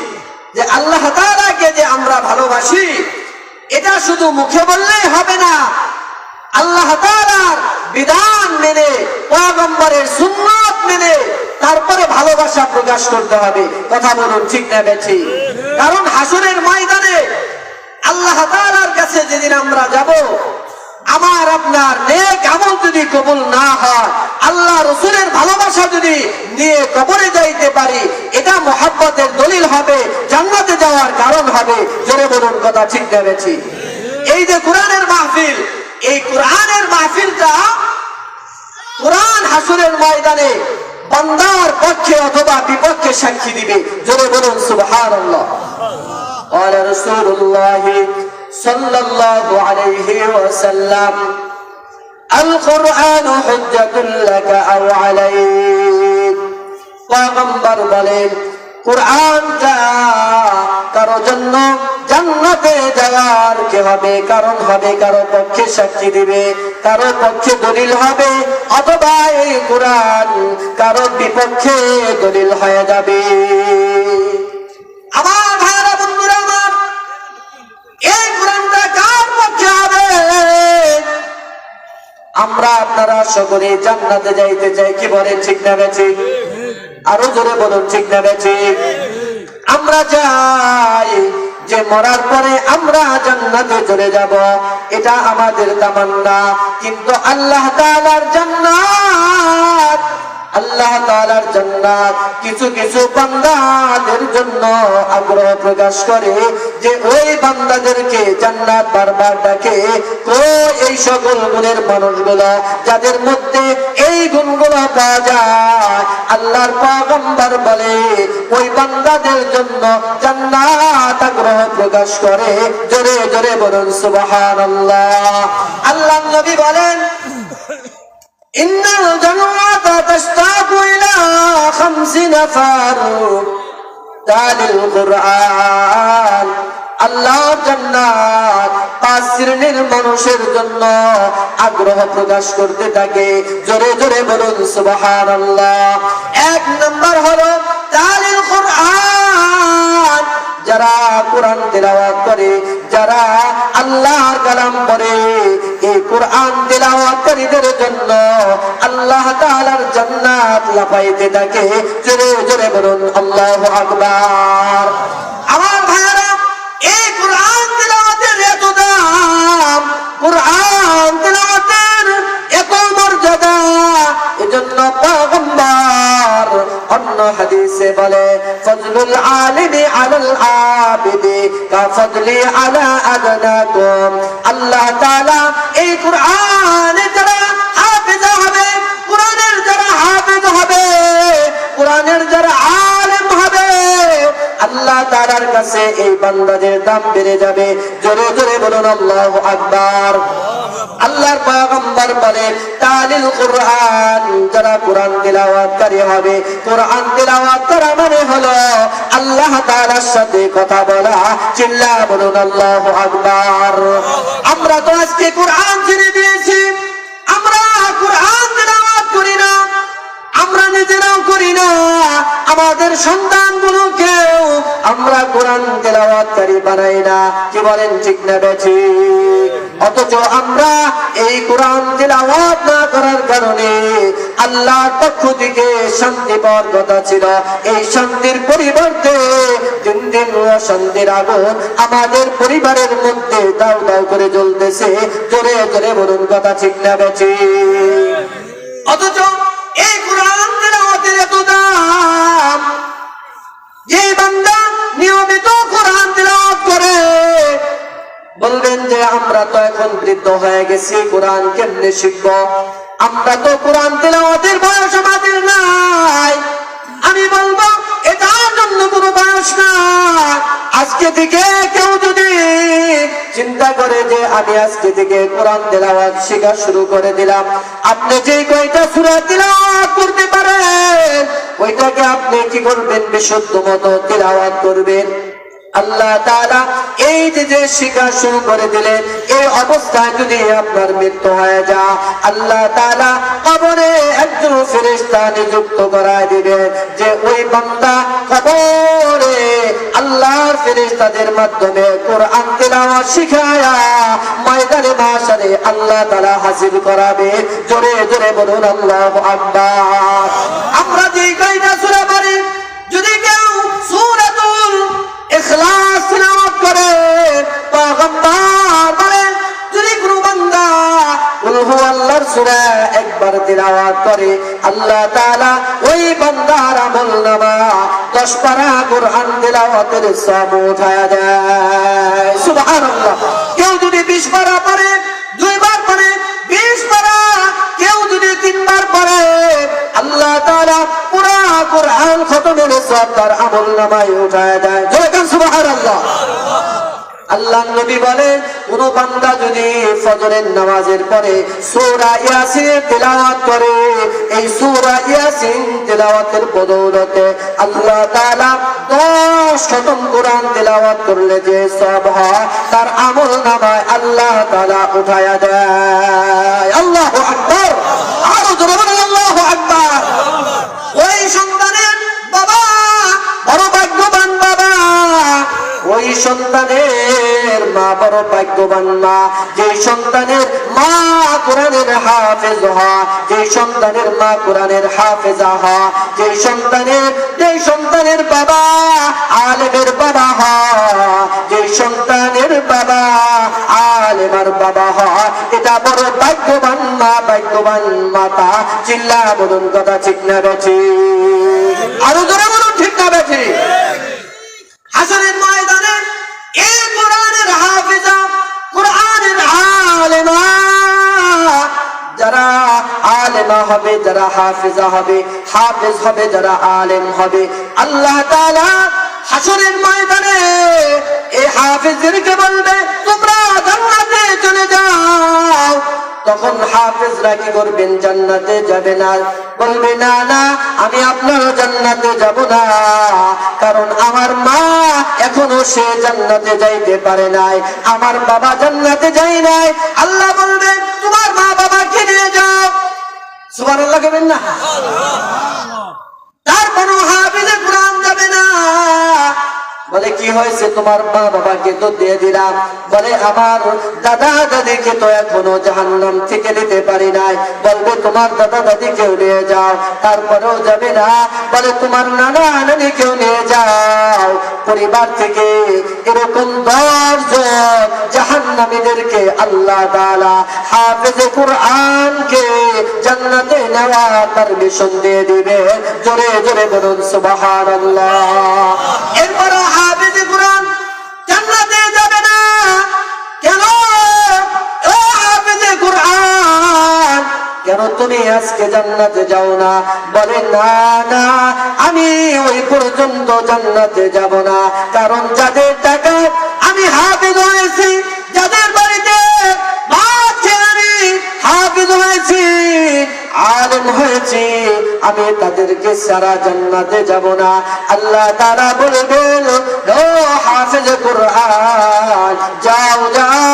যে আল্লাহ তাআলাকে যে আমরা ভালোবাসি, এটা শুধু মুখে বললেই হবে না, আল্লাহ তাআলার বিধান মেনে, পয়গম্বরের সুন্নাত মেনে তারপরে ভালোবাসা প্রকাশ করতে হবে। কথা বলুন ঠিক না বেঠি? কারণ হাসরের ময়দানে আল্লাহ তাআলার কাছে যেদিন আমরা যাব, আমার আপনার নেক আমল যদি কবুল না হয়, আল্লাহ রাসূলের ভালোবাসা যদি নিয়ে কবরে যাইতে পারি, এটা মুহাব্বতের দলিল হবে, জান্নাতে যাওয়ার কারণ হবে। জোরে বলুন কথা ঠিক না বেঠি? এই যে কোরআনের মাহফিল, এই কোরআনের মাহফিলটা কোরআন হাসরের ময়দানে বান্দার পক্ষে অথবা বিপক্ষে সাক্ষী দিবে। জোরে বলুন সুবহানাল্লাহ। قال رسول الله صلى الله عليه وسلم القرآن حجة لك أو عليك। পয়গম্বর বলেন কোরআনটা কারো জন্য জান্নাতে যাওয়ার কি হবে, কারণ হবে, কারো পক্ষে সাক্ষী দিবে, কারো পক্ষে দলিল হবে, অথবা এই কোরআন কারো বিপক্ষে দলিল হয়ে যাবে। আমার ভাইরা বন্ধুরা আমার, এই কোরআনটা কার পক্ষে হবে? আমরা আপনারা সকলে জান্নাতে যাইতে চাই। কি বলেন ঠিক না বেঠি? আরো জোরে বলুন ঠিক না বেঠি? আমরা চাই যে মরার পরে আমরা জান্নাতে চলে যাব, এটা আমাদের তামান্না। কিন্তু আল্লাহ তাআলার জান্নাত, আল্লাহ তাআলার জান্নাত কিছু কিছু বান্দাদের জন্য আগ্রহ প্রকাশ করে যে ওই বান্দাদেরকে জান্নাত বারবার ডাকে। এই সকল গুণের মানুষগুলো যাদের মধ্যে এই গুণগুলো পাওয়া যায়, আল্লাহর পয়গম্বর বলে ওই বান্দাদের জন্য জান্নাত আগ্রহ প্রকাশ করে। জোরে জোরে বলুন সুবহানাল্লাহ। আল্লাহর নবী বলেন ইন্নাল জান্নাতা তাশতাকু ইলা 5 নাফার তালিল কুরআন। আল্লাহ জান্নাত 5 শ্রেণীর মানুষের জন্য আগ্রহ প্রকাশ করতে থাকে। জোরে জোরে বলুন সুবহানাল্লাহ। 1 নম্বর হলো তালিল কুরআন, যারা কোরআন তেলাওয়াত করে, যারা আল্লাহর কালাম পড়ে, এই কোরআন তেলাওয়াতকারীদের জন্য আল্লাহ তাআলার জান্নাত লাফাইতে থাকে। জোরে জোরে বলুন আল্লাহু আকবার। আমার ভাইরা, এই কোরআন তেলাওয়াতের এত দাম, মর্যাদা। এজন্য পয়গম্বর অন্য হাদিসে বলে ফজলুল আলিমি আলাল আবিদি কা ফজলি আলা আদনাকুম। আল্লাহ তাআলা এই কোরআনে যারা হাফেজ হবে, কোরআনের যারা হাফেজ হবে, কোরআনের যারা আলেম হবে, আল্লাহ তাআলার কাছে এই বান্দাদের দাম বেড়ে যাবে। জোরে জোরে বলুন আল্লাহু আকবার। আল্লাহর পয়গম্বর বলেন তালিল কুরআন, যারা কোরআন তিলাওয়াতকারী হবে, কোরআন তিলাওয়াত করা মানে হলো আল্লাহ তাআলার সাথে কথা বলা। চিল্লা বলুন আল্লাহু আকবার। আমরা তো আজকে কোরআন ছেড়ে দিয়েছি, আমরা কোরআন তিলাওয়াত করি না, আমরা নিজেরাও করি না, আমাদের সন্তানগুলোকেও আমরা কোরআন তেলাওয়াতকারী বানাই না। কি বলেন, ঠিক না বেঠিক? অথচ আমরা এই কোরআন তেলাওয়াত না করার কারণে আল্লাহর পক্ষ থেকে শান্তি পাওয়ার কথা ছিল, এই শান্তির পরিবর্তে দিন দিন অশান্তির আগুন আমাদের পরিবারের মধ্যে দাউ দাউ করে জ্বলতেছে। জোরে জোরে বলুন কথা ঠিক না বেঠিক? অথচ এই কোরআন তেলাওয়াতের এত দাম, যে বান্দা নিয়মিত কোরআন তেলাওয়াত করে, বলবেন যে আমরা তো এখন বৃদ্ধ হয়ে গেছি, কোরআন কেমনে শিখবো? আমরা তো কোরআন তেলাওয়াতের বয়স আমাদের নাই। আমি বলবো এটার জন্য কোনো বয়স না। আজকে থেকে কেউ যদি চিন্তা করে যে আমি আজকে থেকে কোরআন তেলাওয়াত শেখা শুরু করে দিলাম, আপনি যে কয়টা সূরা তেলাওয়াত করতে পারেন ওইটাকে আপনি কি করবেন? বিশুদ্ধ মতো তেলাওয়াত করবেন। আল্লাহ তাআলা এই যে শিক্ষা শুরু করে দিলেন, এই অবস্থায় যদি আপনার মৃত্যু হয়ে যায়, আল্লাহ তাআলা কবরে একজন ফেরেশতা নিযুক্ত করায় দিবেন, যে ওই বান্দা কবরে আল্লাহর ফেরেশতাদের মাধ্যমে কোরআন তেলাওয়াত শিখায়া ময়দানে মাশারে আল্লাহ তাআলা হাজির করাবে। জোরে জোরে বলুন আল্লাহু আকবার। আমরা যে কয়টা সূরা পড়ি, যদি কেউ সূরাতুল ইখলাস তিলাওয়াত করে, পয়গম্বর বলেন যদি কোনো বান্দা কুল হুয়াল্লাহর সূরা একবার তিলাওয়াত করে, আল্লাহ তাআলা ওই বান্দার আমলনামা 10 পারা কোরআন তিলাওয়াতের সওয়াব উঠায়া দেয়। সুবহানাল্লাহ। কেউ যদি 20 পারা পড়ে, 2 বার পড়ে 20 পারা, কেউ যদি 3 বার পড়ে, আল্লাহ তাআলা পুরা কোরআন খতমের সওয়াব তার আমলনামায় উঠায়া দেয়। জোরে কান সুবহানাল্লাহ। আল্লাহর নবী বলেন কোন বান্দা যদি ফজরের নামাজের পরে সূরা ইয়াসিন তেলাওয়াত করে, এই সূরা ইয়াসিন তেলাওয়াতের বদৌলতে আল্লাহ তাআলা 10 খতম কোরআন তেলাওয়াত করলে যে সওয়াব হয় তার আমলনামায় আল্লাহ তাআলা উঠায়া দেয়। আল্লাহু আকবার। আরো জোরে বলেন আল্লাহু আকবার। ওই সন্তানের বাবা বড় ভাগ্যবান বাবা, ওই সন্তানের মা বড় ভাগ্যবান মা, যে সন্তানের মা কোরআনের হাফেজ হয়, যে সন্তানের মা কোরআনের হাফেজা হয়, যে সন্তানের বাবা আলেমের বাবা হয়, যে সন্তানের বাবা আলেমার বাবা হয়, এটা বড় ভাগ্যবান মা, ভাগ্যবান মাতা। চিল্লা বলুন কথা ঠিক না বেঠিক? আরো জোরে বলুন ঠিক না বেঠিক? হাসরের ময়দানে এই কোরআনের হাফেজা, কোরআনের আলেমা, যারা আলেমা হবে, যারা হাফেজা হবে, হাফেজ হবে, যারা আলেম হবে, আল্লাহ তাআলা হাসরের ময়দানে এই হাফেজদেরকে বলবে তোমরা জান্নাতে চলে যাও। তখন হাফেজরা কি করবেন? জান্নাতে যাবে না। বলবে না না, আমি আপনার জান্নাতে যাব না, কারণ আমার মা এখনো সে জান্নাতে যাইতে পারে নাই, আমার বাবা জান্নাতে যায় নাই। আল্লাহ বলবে তোমার মা বাবাকে নিয়ে যাও। সুবহানাল্লাহ বলবেন না? তারপর হাফেজে কোরআন যাবে না। বলে কি হয়েছে? তোমার মা বাবাকে তো দিয়ে দিলাম। বলে আমার দাদা দাদিকে তো এখনো জাহান্নাম থেকে নিতে পারি নাই। বলবে তোমার দাদা দাদিকেও নিয়ে যাও। তারপরেও যাবে না। বলে তোমার নানা নানিকেও নিয়ে যাও। পরিবার থেকে এরকম 10 জন জাহান্নামীদেরকে আল্লাহ তাআলা হাফেজে কুরআনকে জান্নাতে নেওয়ার পারমিশন দিয়ে দিবে। জোরে জোরে বলুন সুবহানাল্লাহ। এরপর হাফেজে কুরআন জান্নাতে যাবে না কেন? ও হাফেজে কুরআন, কেন তুমি আজকে জান্নাতে যাও না? বলে না না, আমি ওই পর্যন্ত জান্নাতে যাব না। কারণ যাদের টাকা আমি হাফেজ হয়েছি, যাদের বাড়িতে আমি হাফেজ হয়েছি, আলেম হয়েছি, আমি তাদেরকে সারা জান্নাতে যাব না। আল্লাহ তাআলা বলবেন, ও হাফেজ কুরআন, যাও যাও,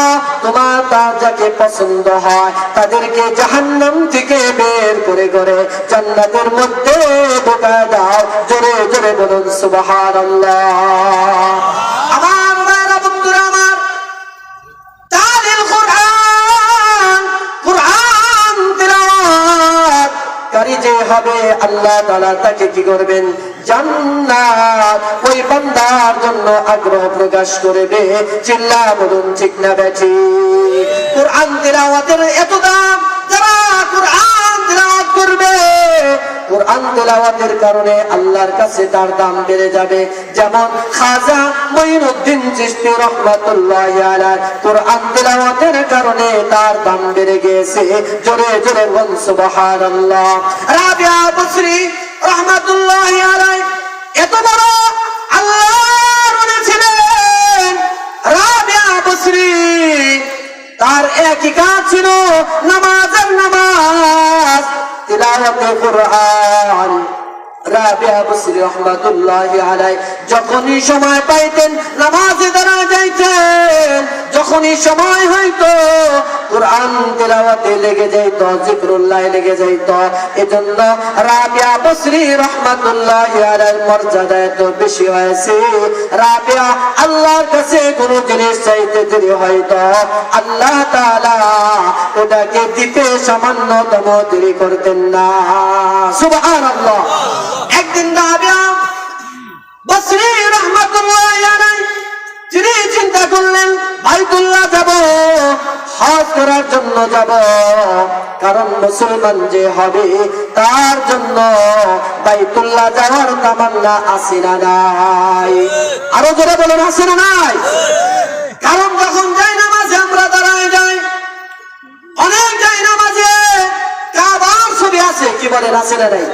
তোমার যাকে পছন্দ হয় তাদেরকে জাহান্নাম থেকে বের করে করে জান্নাতের মধ্যে ঢোকায় দাও। জোরে জোরে বলুন সুবহানাল্লাহ। আমার ভাইরা, বন্ধুরা আমার, তালিল কুরআন, কুরআন তিলাওয়াত কারি যে হবে, আল্লাহ তাআলা তাকে কি করবেন? জান্নাত ওই বান্দার জন্য আগ্রহ প্রকাশ করবে। চিল্লা বলুন ঠিক না বেঠিক? কুরআন তিলাওয়াতের এত দাম, যারা কুরআন তিলাওয়াত করবে, কুরআন তিলাওয়াতের কারণে আল্লাহর কাছে তার দাম বেড়ে যাবে। যেমন খাজা মঈনুদ্দিন চিশতি রাহমাতুল্লাহি আলাইহি, কুরআন তিলাওয়াতের কারণে তার দাম বেড়ে গেছে। জোরে জোরে বলুন সুবহানাল্লাহ। রাবিয়া বসরি রাহমাতুল্লাহি আলাইহি এত বড় আল্লাহর ওলি ছিলেন। রাবিয়া বসরি তার একই কাজ ছিল নামাজের নামাজ, তিলাওয়াতে কুরআন। রাবিয়া বসরি রাহমাতুল্লাহি আলাইহি যখনই সময় পাইতেন নামাজে দাঁড়ায় যাইতেন, যখনই সময় হইতো কুরআন তিলাওয়াতে লেগে যাইত, জিকরুল্লাহ লেগে যাইত। এজন্য রাবিয়া বসরি রাহমাতুল্লাহি আলাইহির মর্যাদা এত বেশি হয়েছে। রাবিয়া আল্লাহর কাছে কোনো জিনিস চাইতে দেরি হয়তো আল্লাহ তাআলা ওটাকে দিতে সামান্যতম দেরি করতেন না। সুবহানাল্লাহ। একদিন রাবিয়া বসরি রাহমাতুল্লাহি আলাইহি তিনি চিন্তা করলেন, বাইতুল্লাহ যাব, হজ করার জন্য যাব। কারণ মুসলমান যে হবে তার জন্য বাইতুল্লাহ যাওয়ার তামান্না আছে না নাই? আরো জোরে বলুন, আছে না নাই? কারণ যখন যাই নামাজে আমরা দাঁড়ায় যাই, অনেক যাই নামাজে কাবার ছবি আছে, কি বলেন, আছে না নাই?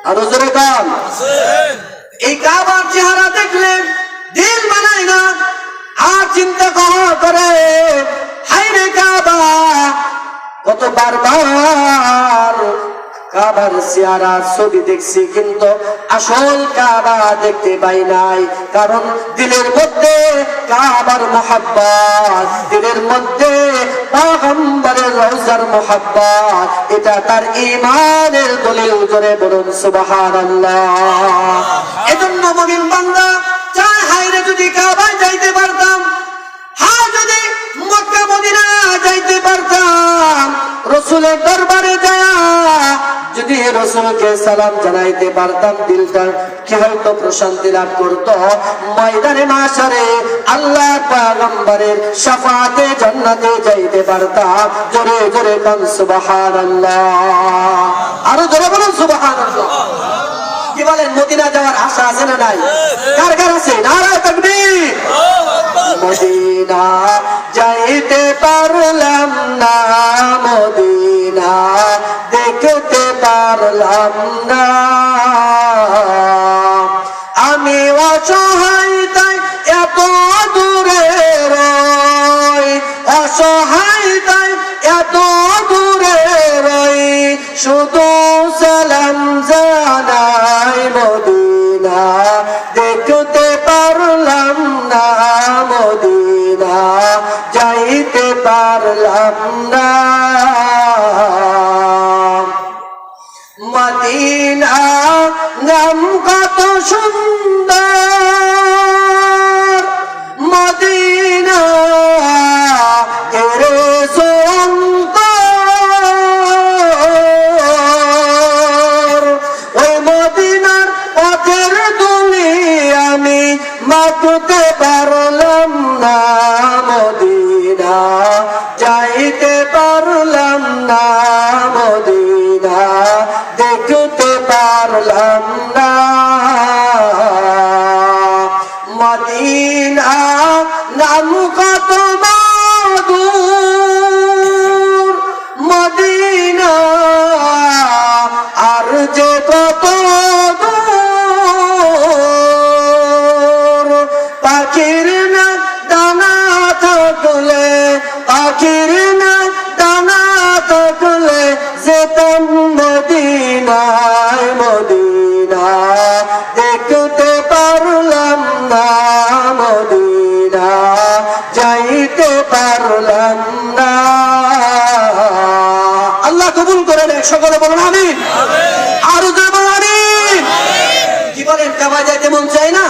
আরো জোরে বল। এই কাবার চেহারা দেখলে দিল বানায় না, আর চিন্তা করে হায়রে কাবা, কত বারবার কাবার চেহারা ছবি দেখছি, কিন্তু আসল কাবা দেখতে পাই নাই। কারণ দিলের মধ্যে কাবার মুহাব্বত, দিলের মধ্যে পয়গম্বরের রওজার মুহাব্বত, এটা তার ঈমানের দলিল। জোরে বলুন সুবহানাল্লাহ। এজন্য মুমিন বান্দা চায়, হায়রে যদি কাবায় যাইতে পারতাম, হ্যাঁ যদি মক্কা মদিনা যাইতে পারতাম, রাসূলের দরবারে যায়া যদি রাসূলকে সালাম জানাইতে পারতাম, দিলটা কি হয়তো প্রশান্তি লাভ করত। ময়দানে মাশারে আল্লাহর পয়গম্বরের শাফাআতে জান্নাতে যাইতে পারতাম। জোরে জোরে বলুন সুবহানাল্লাহ। আরো জোরে বলুন সুবহানাল্লাহ। কি বলেন, মদিনা যাওয়ার আশা আছে না নাই? কার কার আছে? নারায়ে তাকবীর। মদিনা যাইতে পারলাম না, মদিনা দেখতে পারলাম না, আমি অসহায় তাই এত দূরে রই, অসহায় তাই এত দূরে রই, শুধু সালাম জানাই, মদিনা দেখতে পারলাম না, মদিনা যাইতে পারলাম না। নাম কত দূর মদিনা আর যে কত দূর পাখির না দানা থাকলে পাখির না দানা থাকলে যেতাম মদিনায় মদিনা দেখতে পারলাম না মদিনা যাইতে পারলাম না। আল্লাহ কবুল করে নেন, সকলে বলুন আমিন। আরো জোরে বলুন আমিন। কি বলেন, কাবা যাইতে মন চায় না?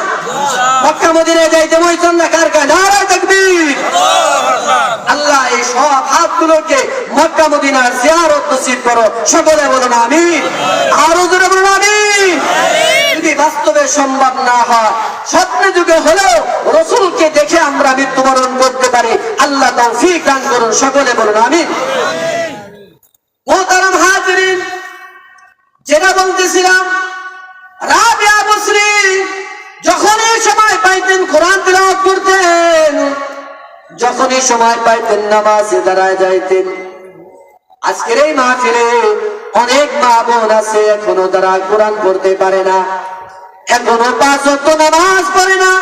মক্কা মদিনায় যাইতে মন চায় না? কার কার নারায়ে তাকবীর। আল্লাহ এই সব হাতগুলোকে মক্কা মদিনার জিয়ারত নসিব করো, সকলে বলুন আমিন। আরো জোরে বলুন আমিন। যদি বাস্তবে সম্ভব না হয়, স্বপ্নে যুগে হলেও রাসূলকে দেখে আমরা মৃত্যুবরণ করতে পারি, আল্লাহ তৌফিক দান করুন, সকলে বলুন আমিন। মুহতারাম হাজিরিন, যেটা বলতেছিলাম, রাবিয়া বসরি যখনই সময় পাইতেন কোরআন তিলাওয়াত করতেন, যখনই সময় পাইতেন নামাজে দাঁড়ায় যাইতেন। আজকের এই মাহফিলে অনেক মা বোন আছে এখনো তারা কোরআন পড়তে পারে না, এখনো 5 ওয়াক্ত নামাজ পড়ে না।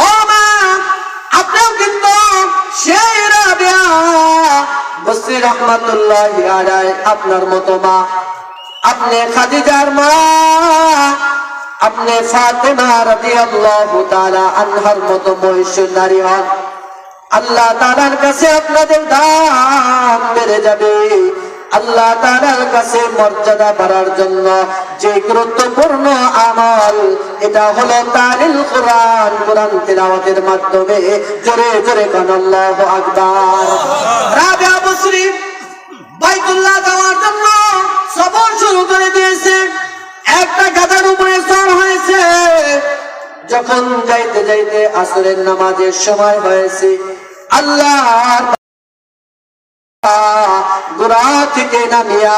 ও মা, আপনিও কিন্তু সেই রাবিয়া বসরি রাহমাতুল্লাহি আলাইহি আপনার মতো মা, আপনি খাদিজার মা, আপনি ফাতেমা রাদিয়াল্লাহু তাআলা আনহার মতো মহিষী নারী হন। আল্লাহ তাআলার কাছে আপনাদের দাম বেড়ে যাবে। আল্লাহ তাআলার কাছে মর্যাদা বাড়ার জন্য যে গুরুত্বপূর্ণ আমল, এটা হলো তালিল কোরআন, কোরআন তিলাওয়াতের মাধ্যমে। জোরে জোরে কান আল্লাহু আকবার। রাবিয়া বসরি বাইতুল্লাহ যাওয়ার জন্য সফর শুরু করে দিয়েছে। একটা গাধার উপরে সওয়ার হয়েছে। যখন যাইতে যাইতে আসরের নামাজের সময় হয়েছে, আল্লাহ গোরা থেকে নামিয়া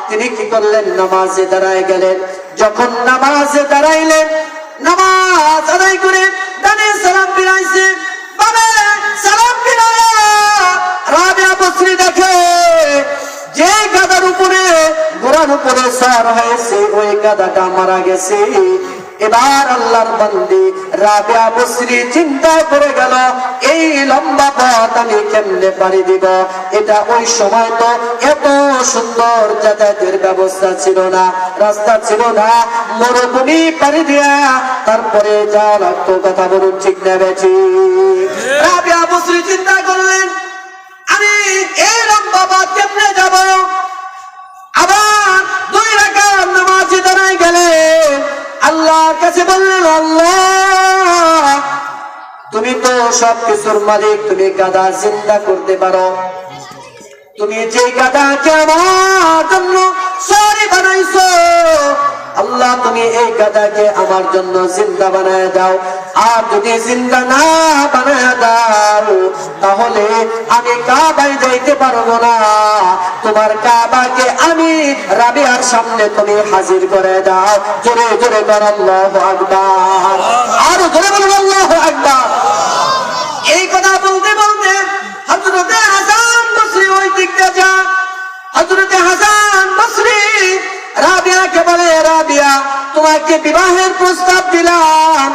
তিনি কি করলেন, নামাজে দাঁড়ায় গেলেন। যখন নামাজে দাঁড়াইলেন, নামাজ আদায় করে ডানে সালাম ফিরাইছে, বামে সালাম ফিরাইয়া রাবিয়া বসরি দেখে যে গাধার উপরে গোরার উপরে সওয়ার হয়েছে ওই গাধাটা মারা গেছে। এবার আল্লাহর বান্দি রাবিয়া বসরি চিন্তা করে গেল, এই লম্বা পথ আমি কেমনে পাড়ি দিব। এটা ওই সময় তো এত সুন্দর যাতায়াতের ব্যবস্থা ছিল না, রাস্তা ছিল না, মরুভূমি পাড়ি দিয়া তারপরে যা লাগতো। কথা বলুন ঠিক না বেঠি? রাবিয়া বসরি চিন্তা করলেন, আমি এই লম্বা পথ কেমনে যাব। আবার 2 রাকাত নামাজে দাঁড়ায় গেলেন, আল্লাহর কাছে বললেন, আল্লাহ তুমি তো সবকিছুর মালিক, তুমি গাধা জিন্দা করতে পারো। তুমি যে গাধাকে আমার জন্য সরি বানাইছো, আল্লাহ তুমি এই গাধাকে আমার জন্য জিন্দা বানায় দাও। আর যদি জিন্দা না বানায় দাও, তাহলে আমি কাবায় যাইতে পারবো না। তোমার কাবাকে আমি রাবিয়ার সামনে তুমি হাজির করে দাও। জোরে জোরে বল আল্লাহু আকবার। আর জোরে বলুন আল্লাহু আকবার। এই কথা বলতে বলতে হযরতে হাসান বসরি ওই দিকটা যান। হযরতে হাসান বসরি রাবিয়াকে বলে, রাবিয়া তোমাকে বিবাহের প্রস্তাব দিলাম,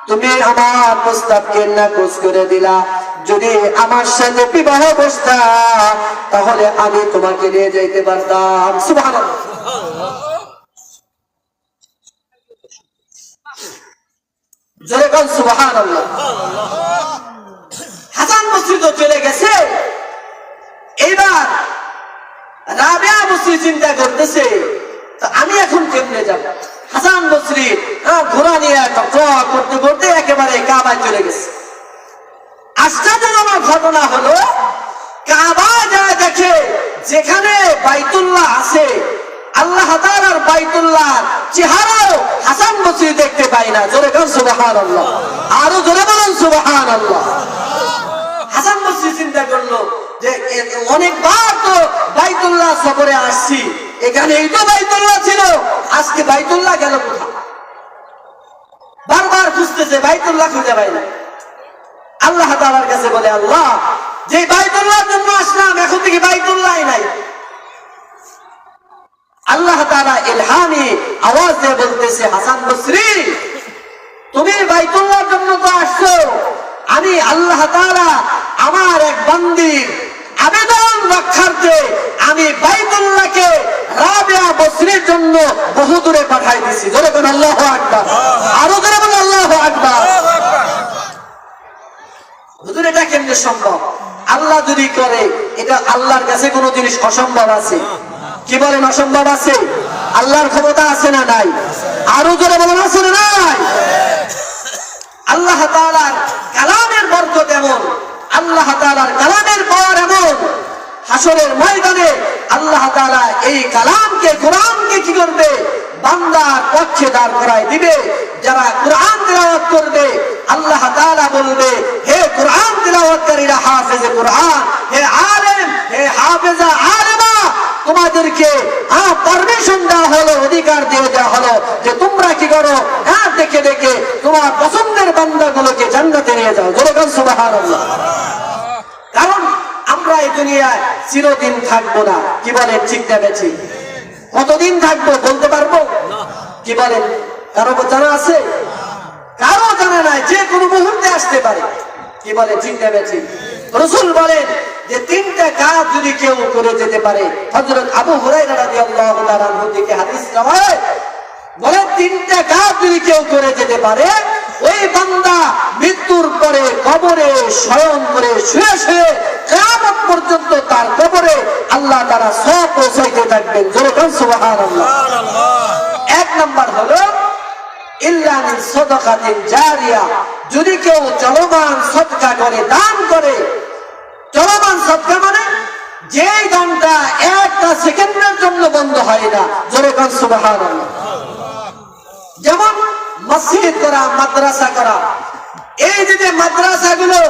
তুমি আমার প্রস্তাবকে নাকচ করে দিলা। যদি আমার সাথে বিবাহ বসতা, তাহলে আমি তোমাকে নিয়ে যাইতে পারতাম। সুবহানাল্লাহ। জোরে বল সুবহানাল্লাহ। হাসান বসরি তো চলে গেছে। এইবার রাবিয়া বসরি চিন্তা করতেছে, আমি এখন কেমনে যাব। হাসান বসরি ঘোড়া নিয়ে করতে করতে একেবারে কাবায় চলে গেছে। আশ্চর্যজনক ঘটনা হলো, কাবা যায় দেখে যেখানে বাইতুল্লাহ আছে, আল্লাহ তাআলার বাইতুল্লাহর চেহারাও হাসান বসরি দেখতে পাই না। জোরে বলুন সুবহানাল্লাহ। আরো জোরে বলুন সুবহানাল্লাহ। হাসান বসরি চিন্তা করলো যে অনেকবার তো বাইতুল্লাহ সফরে আসছি, এখানে এই তো বাইতুল্লাহ ছিল, আজকে বাইতুল্লাহ গেল কোথায়। বারবার খুঁজতেছে, বাইতুল্লাহ খুঁজে পায় না। আল্লাহ তাআলার কাছে বলে, আল্লাহ, যে বাইতুল্লাহর জন্য আসলাম এখন থেকে বাইতুল্লাহ নাই। আল্লাহ তাআলা ইলহামি আওয়াজে বলতেছে, হাসান বসরি, তুমি বাইতুল্লাহর জন্য তো আসছো, আমি আল্লাহ তাআলা আমার এক বান্দির আবেদন রক্ষার্থে আমি বাইতুল্লাহকে রাবিয়া বসরির জন্য বহু দূরে পাঠাই দিছি। জোরে বলেন আল্লাহু আকবার, আরো জোরে বলেন আল্লাহু আকবার। হুজুর, এটা কেমনে সম্ভব? আল্লাহ যদি করে, এটা আল্লাহর কাছে কোনো জিনিস অসম্ভব আছে? কি বলেন, অসম্ভব আছে? আল্লাহর ক্ষমতা আছে না নাই? আরো জোরে বলেন আছে না নাই? আল্লাহ তাআলার কালামের বরকত এমন, আল্লাহ তাআলার কালামের পাওয়ার এমন, হাসরের ময়দানে আল্লাহ তাআলা এই কালামকে, কোরআনকে কি করবে? বান্দার পক্ষে দাঁড় করায় দিবে। যারা কোরআন তিলাওয়াত করবে, আল্লাহ তাআলা বলবে, হে কোরআন তিলাওয়াতকারীরা, হাফেজে কোরআন, হে আলেম, হে হাফেজা আলেমা, তোমাদেরকে পারমিশন দেওয়া হলো, অধিকার দিয়ে দেওয়া হলো যে তোমরা কি করো, দেখে দেখে তোমার পছন্দের বান্দাগুলোকে জান্নাতে নিয়ে যাও। জোরে বলেন সুবহানাল্লাহ। কারণ আমরা এই দুনিয়ায় চিরদিন থাকবো না। কি বলেন, ঠিক না বেঠিক? কতদিন থাকবো বলতে পারবো? কি বলেন, কারো জানা আছে? কারো জানা নাই, যে কোনো মুহূর্তে আসতে পারে। কি বলে, ঠিক না বেঠিক? রাসূল বলেন যে তিনটা কাজ যদি কেউ করে যেতে পারে, হযরত আবু হুরায়রা রাদিয়াল্লাহু তাআলা আনহু থেকে হাদিস রওয়ায়াত বলে, তিনটা কাজ যদি কেউ করে যেতে পারে, ওই বান্দা মৃত্যুর পরে কবরে শয়ন করে শুয়ে শুয়ে কিয়ামত পর্যন্ত তার কবরে আল্লাহ তাআলা সওয়াব পৌঁছাইতে থাকবেন। জোরে বলেন সুবহানাল্লাহ। এক নাম্বার হলো ইল্লা মিন সাদাকাতিন জারিয়া, যদি কেউ চলমান সদকা করে, দান করে। চলমান সদকা মানে যে দানটা একটা সেকেন্ডের জন্য বন্ধ হয় না। জোরে বলেন সুবহানাল্লাহ। যেমন মসজিদ করা, মাদ্রাসা করা। এই যে মাদ্রাসাগুলো,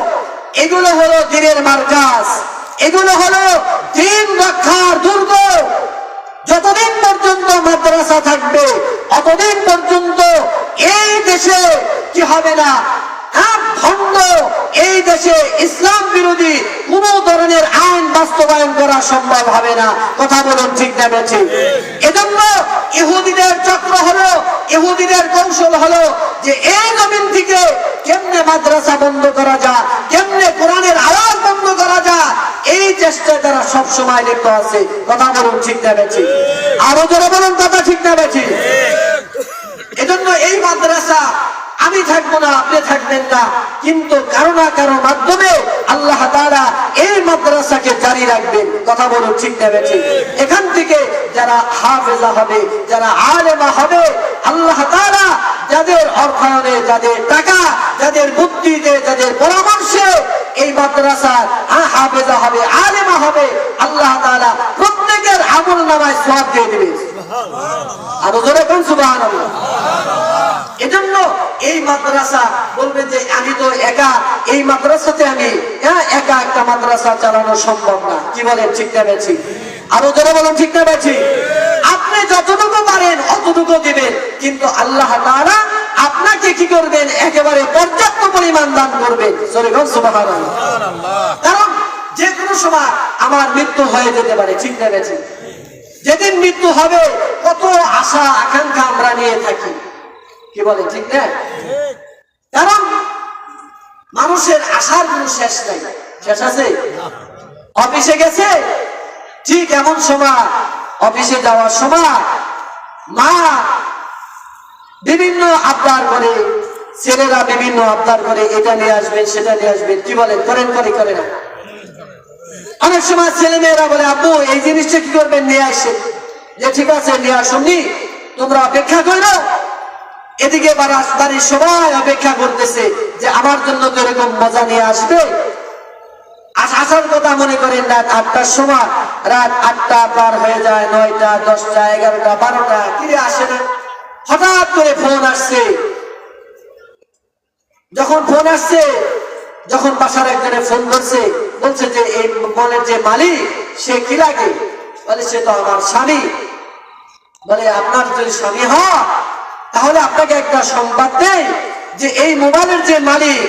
এগুলো হলো দ্বীনের মার্কাজ, এগুলো হলো দ্বীন রক্ষার দুর্গ। যতদিন পর্যন্ত মাদ্রাসা থাকবে, অতদিন পর্যন্ত এই দেশে কি হবে না, ভণ্ড, এই দেশে ইসলাম বিরোধী কোন ধরনের আইন বাস্তবায়ন করা সম্ভব হবে না। কথা বলুন, ঠিক না বেঠিক? এজন্য ইহুদিদের চক্র হলো, ইহুদিদের কৌশল হলো যে এই জমিন থেকে কেমনে মাদ্রাসা বন্ধ করা যায়, কেমনে কোরআনের আওয়াজ বন্ধ করা যায়, এই চেষ্টায় তারা সব সময় লিপ্ত আছে। কথা বলুন, ঠিক না বেঠিক? আরো যারা বলুন, কথা ঠিক না বেঠিক? এজন্য এই মাদ্রাসা আমি থাকবো না, আপনি থাকবেন না, কিন্তু কারো না কারো মাধ্যমে আল্লাহ তাআলা এই মাদ্রাসাকে জারি রাখবেন। কথা বলুন, ঠিক না বেঠিক? এখান থেকে যারা হাফেজা হবে, যারা আলেমা হবে, আল্লাহ তাআলা যাদের অর্থায়নে, যাদের টাকা, যাদের বুদ্ধিতে, যাদের পরামর্শে এই মাদ্রাসার হাফেজা হবে, আলেমা হবে, আল্লাহ তাআলা প্রত্যেকের আমলনামায় সওয়াব দিয়ে দিবেন। আরো জোরে বলুন সুবহানাল্লাহ। এজন্য এই মাদ্রাসা বলবেন যে আমি তো একা, এই মাদ্রাসাতে আমি একা একটা মাদ্রাসা চালানো সম্ভব না। কি বলেন, ঠিক না বেঠিক? আরো জোরে বলুন, ঠিক না বেঠিক? আপনি যতটুকু পারেন অতটুকু দিবেন, কিন্তু আল্লাহ তাআলা আপনাকে কি করবেন, একেবারে পর্যাপ্ত পরিমাণ দান করবেন। জোরে বলুন সুবহানাল্লাহ। কারণ যে কোনো সময় আমার মৃত্যু হয়ে যেতে পারে। ঠিক না বেঠিক? যেদিন মৃত্যু হবে কত আশা আকাঙ্ক্ষা আমরা নিয়ে থাকি। কি বলে, ঠিক না? কারণ মানুষের আশার কোন শেষ নাই। শেষ আছে? অফিসে গেছে, ঠিক এমন সময়, অফিসে যাওয়ার সময় মা বিভিন্ন আবদার করে, ছেলেরা বিভিন্ন আবদার করে, এটা নিয়ে আসবেন, সেটা নিয়ে আসবেন। কি বলে, করেন? করে না? অনেক সময় ছেলে মেয়েরা বলে, আব্বু এই জিনিসটা কি করবেন, নিয়ে আসেন। যে ঠিক আছে, নিয়ে আসুননি, তোমরা অপেক্ষা করো। এদিকে বাড়ির সবাই অপেক্ষা করতেছে যে আমার জন্য তো এরকম মজা নিয়ে আসবে। আসার কথা মনে করেন রাত ৮টার সময়, রাত ৮টা পার হয়ে যায়, ৯টা, ১০টা, ১১টা, ১২টা, ফিরে আসে না। হঠাৎ করে ফোন আসছে। যখন ফোন আসছে, যখন বাসার একজনে ফোন করছে, বলছে যে এই মলের যে মালিক, সে কি লাগে? বলে, সে তো আমার স্বামী। বলে, আপনার যদি স্বামী হয় তাহলে আপনাকে একটা সংবাদ দেই যে এই মোবাইলের যে মালিক,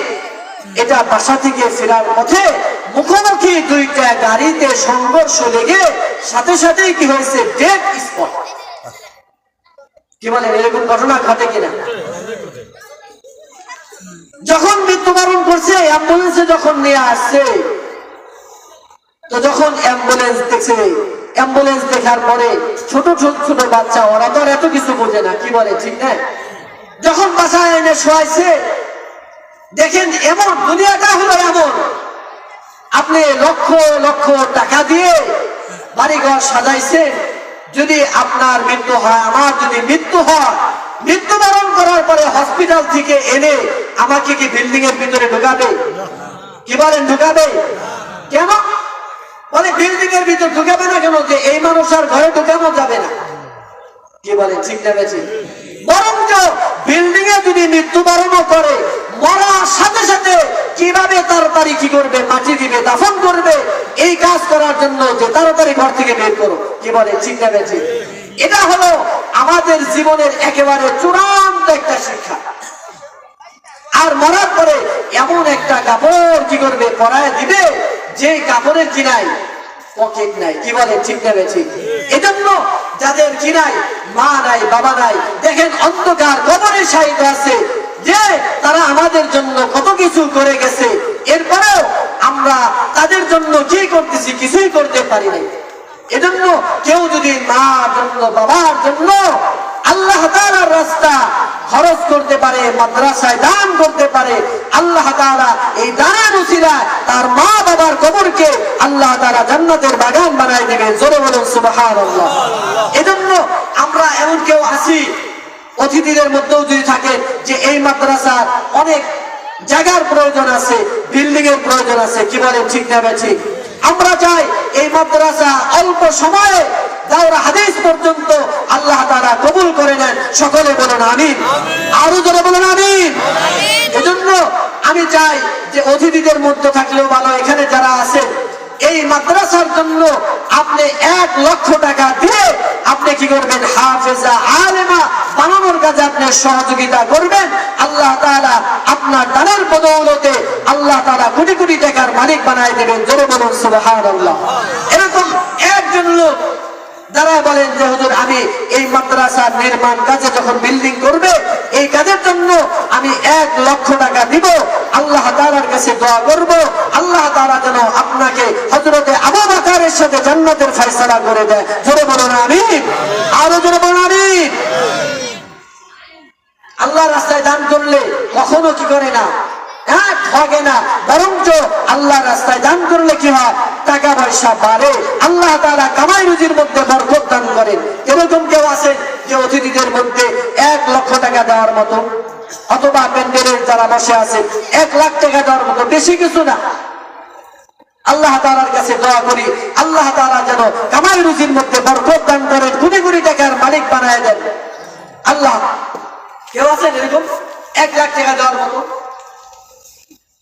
এটা বাসা থেকে ফেরার পথে মুখোমুখি দুইটা গাড়িতে সংঘর্ষ লেগে সাথে সাথেই কি হয়েছে, ডেথ স্পট। কি বলেন, এরকম ঘটনা ঘটে কিনা? যখন মৃত্যুবরণ করছে, অ্যাম্বুলেন্সে যখন নিয়ে আসছে, তো যখন অ্যাম্বুলেন্স দেখছে, অ্যাম্বুলেন্স দেখার পরে ছোট ছোট ছোট বাচ্চা, ওরা তো এত কিছু বোঝে না, কি বলে ঠিক না? যখন বাসায় এনে শোয়াইছে, দেখেন এমন দুনিয়াটা হলো এমন, আপনি লক্ষ লক্ষ টাকা দিয়ে বাড়িঘর সাজাইছেন, যদি আপনার মৃত্যু হয়, আমার যদি মৃত্যু হয়, মৃত্যুবরণ করার পরে হসপিটাল থেকে এনে আমাকে কি বিল্ডিং এর ভিতরে ঢুকাবে? কি বলেন, ঢুকাবে? কেন বলে বিল্ডিং এর ভিতর ঢুকাবে না কেন? যে এই মানুষ আর ঘরে ঢুকানো যাবে না। কি বলে ঠিক না বেশি? বরঞ্চ বিল্ডিং এ যদি মৃত্যুবরণও করে, মরার সাথে সাথে কিভাবে তাড়াতাড়ি কি করবে, মাটি দিবে, দাফন করবে, এই কাজ করার জন্য যে তাড়াতাড়ি ঘর থেকে বের করো। কি বলে ঠিক না বেশি? এটা হলো আমাদের জীবনের একেবারে চূড়ান্ত একটা শিক্ষা। আর মরার পরে এমন একটা কাপড় কি করবে, পরায় দিবে, যে কাপড়ের কিনাই পকেট নাই। কি বলে ঠিক না বেশি? এজন্য যাদের কিনাই মা নাই, বাবা নাই, দেখেন অন্ধকার কবরে শায়িত আছে, যে তারা আমাদের জন্য কত কিছু করে গেছে, এরপরেও আমরা তাদের জন্য কি করতেছি, কিছুই করতে পারি নাই। এজন্য কেউ যদি মার জন্য, বাবার জন্য আল্লাহ তাআলার রাস্তা খরচ করতে পারে, মাদ্রাসায় দান করতে পারে, আল্লাহ তাআলা এই দানের উসিলায় তার মা বাবার কবরকে আল্লাহ তাআলা জান্নাতের বাগান বানায় দিবেন। জোরে বলুন সুবহানাল্লাহ। এজন্য আমরা এমন কেউ আছি, অতিথিদের মধ্যেও যদি থাকে, যে এই মাদ্রাসার অনেক জায়গার প্রয়োজন আছে, বিল্ডিং এর প্রয়োজন আছে। কি বলেন ঠিক না ঠিক? আমরা চাই এই মাদ্রাসা অল্প সময়ে দাওরা হাদিস পর্যন্ত আল্লাহ তাআলা কবুল করে নেন। সকলে বলুন আমিন। আরো জোরে বলুন আমিন। এজন্য আমি চাই যে অতিথিদের মধ্যে থাকলেও ভালো, এখানে যারা আছেন, এই মাদ্রাসার জন্য আপনি 1 লক্ষ টাকা দিয়ে আপনি কি করবেন, হাফেজা আলেমা বানানোর কাজে আপনি সহযোগিতা করবেন। আল্লাহ তাআলা আপনার দানের বদৌলতে আল্লাহ তাআলা কোটি কোটি টাকার মালিক বানায় দেবেন। জোরে বলুন সুবহানাল্লাহ। এরকম একজন লোক যারা বলেন যে হুজুর আমি এই মাদ্রাসার নির্মাণ কাজে যখন বিল্ডিং করবে, এই কাজের জন্য আমি 1 লক্ষ টাকা দিব, আল্লাহ তাআলার কাছে দোয়া করব, আল্লাহ তাআলা যেন আপনাকে হযরতে আবু বকরের সাথে জান্নাতের ফয়সালা করে দেয়। জোরে বলুন আমিন। আরো জোরে বলুন আমিন। আল্লাহর রাস্তায় দান করলে কখনো কি করে না, ঠকে না, বরঞ্চ আল্লাহর রাস্তায় দান করলে কি হয়, টাকা পয়সা বাড়ে, আল্লাহ তাআলা কামাই রুজির মধ্যে বরকত দান করেন। এরকম কেউ আছে যে অতিথিদের মধ্যে 1 লক্ষ টাকা দেওয়ার মতো, অথবা প্যান্ডেলের যারা বসে আছে 1 লাখ টাকা দেওয়ার মতো, বেশি কিছু না। আল্লাহ তাআলার কাছে দোয়া করি, আল্লাহ তাআলা যেন কামাই রুজির মধ্যে বরকত দান করেন, কোটি কোটি টাকার মালিক বানায় দেন। আল্লাহ, কেউ আছেন এরকম 1 লাখ টাকা দেওয়ার মতো?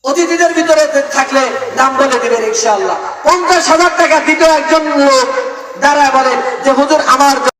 অতিথিদের ভিতরে থাকলে নাম বলে দিবেন ইনশাআল্লাহ। 50,000 টাকা দিতে একজন লোক দাঁড়ায় বলেন যে হুজুর আমার